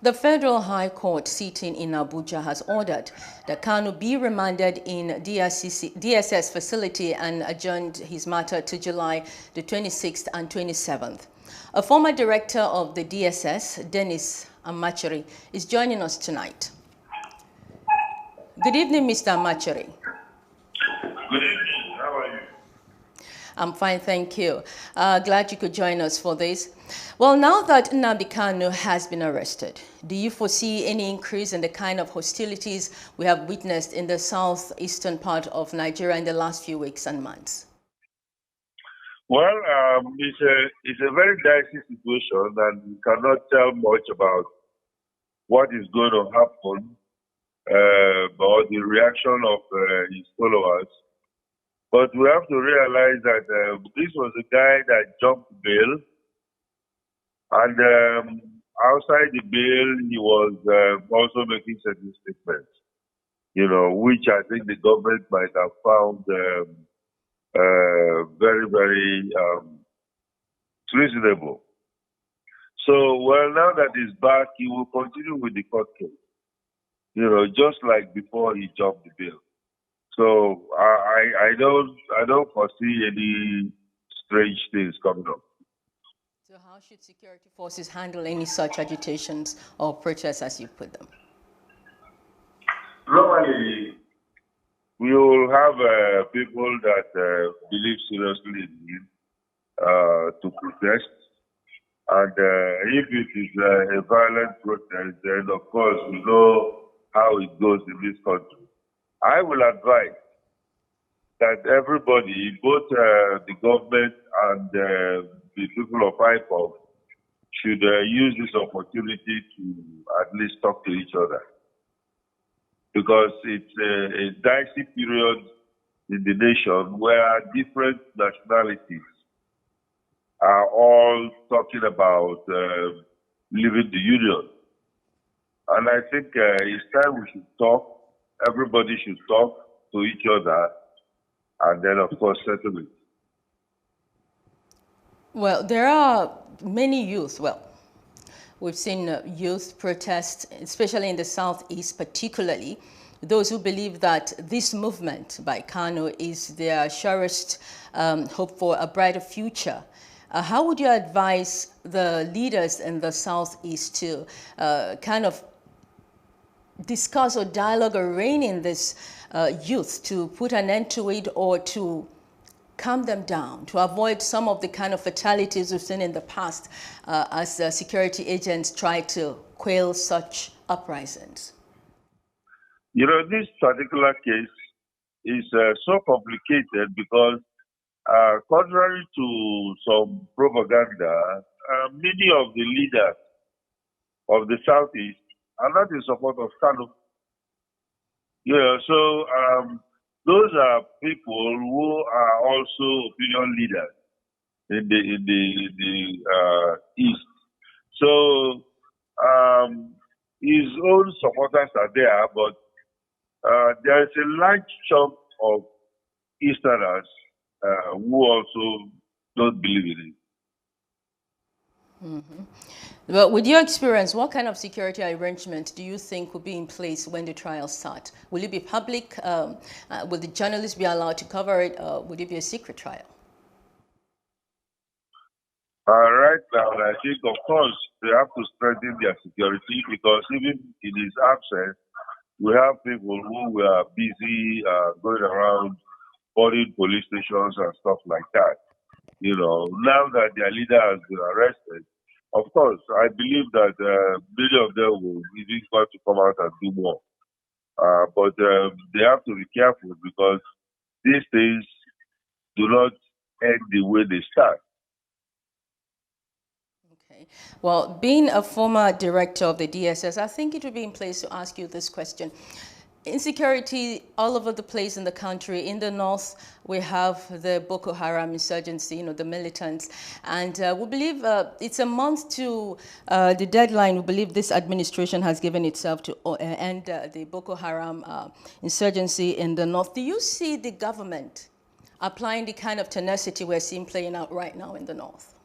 The Federal High Court sitting in Abuja has ordered that Kanu be remanded in DSS facility and adjourned his matter to July the 26th and 27th. A former director of the DSS, Dennis Amachari, is joining us tonight. Good evening, Mr. Amachari. Good evening. How are you? I'm fine, thank you. Glad you could join us for this. Well, now that Nnamdi Kanu has been arrested, do you foresee any increase in the kind of hostilities we have witnessed in the southeastern part of Nigeria in the last few weeks and months? Well, it's a very dicey situation, and we cannot tell much about what is going to happen or the reaction of his followers. But we have to realize that this was a guy that jumped bail, and outside the bail, he was also making certain statements, which I think the government might have found very, very reasonable. So, well, now that he's back, he will continue with the court case, just like before he jumped the bail. So I don't foresee any strange things coming up. So how should security forces handle any such agitations or protests, as you put them? Normally, we will have people that believe seriously in him to protest. And if it is a violent protest, then of course we know how it goes in this country. I will advise that everybody, both the government and the people of IPOB, should use this opportunity to at least talk to each other. Because it's a dicey period in the nation where different nationalities are all talking about leaving the union. And I think it's time we should talk. Everybody should talk to each other and then, of course, settle it. Well, there are many youth. Well, we've seen youth protests, especially in the southeast, particularly those who believe that this movement by Kanu is their surest hope for a brighter future. How would you advise the leaders in the southeast to kind of discuss or dialogue or rein in this youth to put an end to it or to calm them down, to avoid some of the kind of fatalities we've seen in the past as security agents try to quell such uprisings? This particular case is so complicated because contrary to some propaganda, many of the leaders of the Southeast are not in support of Kanu. So those are people who are also opinion leaders in the East. So his own supporters are there, but there is a large chunk of Easterners who also don't believe in it. Mm-hmm. Well, with your experience, what kind of security arrangement do you think will be in place when the trials start? Will it be public? Will the journalists be allowed to cover it? Would it be a secret trial? Right now, I think, of course, they have to strengthen their security because even in his absence, we have people who were busy going around boarding police stations and stuff like that. Now that their leader has been arrested, of course, I believe that many of them will be going to come out and do more. But they have to be careful because these things do not end the way they start. Okay. Well, being a former director of the DSS, I think it would be in place to ask you this question. Insecurity all over the place in the country. In the north, we have the Boko Haram insurgency, the militants. And we believe it's a month to the deadline we believe this administration has given itself to end the Boko Haram insurgency in the north. Do you see the government applying the kind of tenacity we're seeing playing out right now in the north?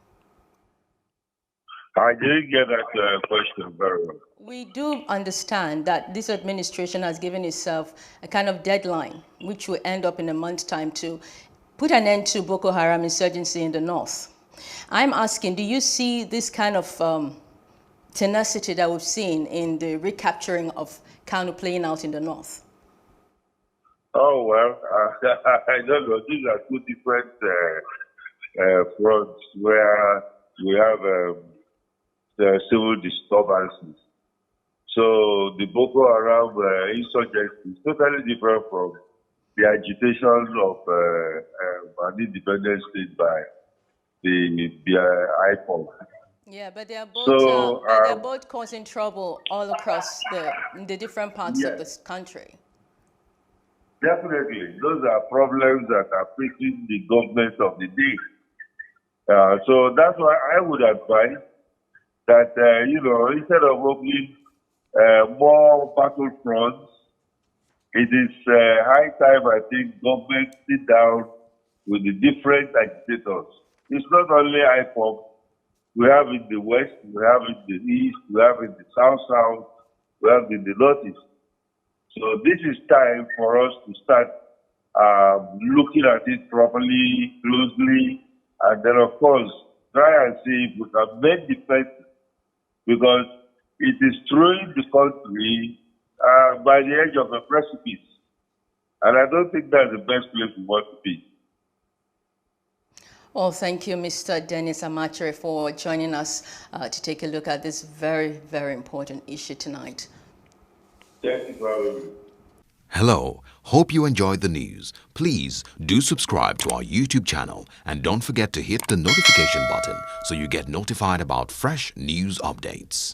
I didn't get that question very well. We do understand that this administration has given itself a kind of deadline, which will end up in a month's time, to put an end to Boko Haram insurgency in the north. I'm asking, do you see this kind of tenacity that we've seen in the recapturing of Kanu playing out in the north? Oh, well, I don't know. These are two different fronts where we have the civil disturbances. So the Boko Haram insurgency is totally different from the agitation of an independent state by the IPOB. Yeah, but they are both, So, they're both causing trouble all across the different parts of this country. Definitely, those are problems that are facing the government of the day. So that's why I would advise that, instead of opening more battlefronts, it is high time, I think, government sit down with the different agitators. It's not only IPOB. We have in the west, we have in the east, we have in the south, we have in the northeast. So this is time for us to start looking at it properly, closely, and then, of course, try and see if we can make defenses, because it is throwing the country by the edge of a precipice. And I don't think that's the best place we want to be. Well, thank you, Mr. Dennis Amachere, for joining us to take a look at this very, very important issue tonight. Thank you for having me. Hello, hope you enjoyed the news. Please do subscribe to our YouTube channel and don't forget to hit the notification button so you get notified about fresh news updates.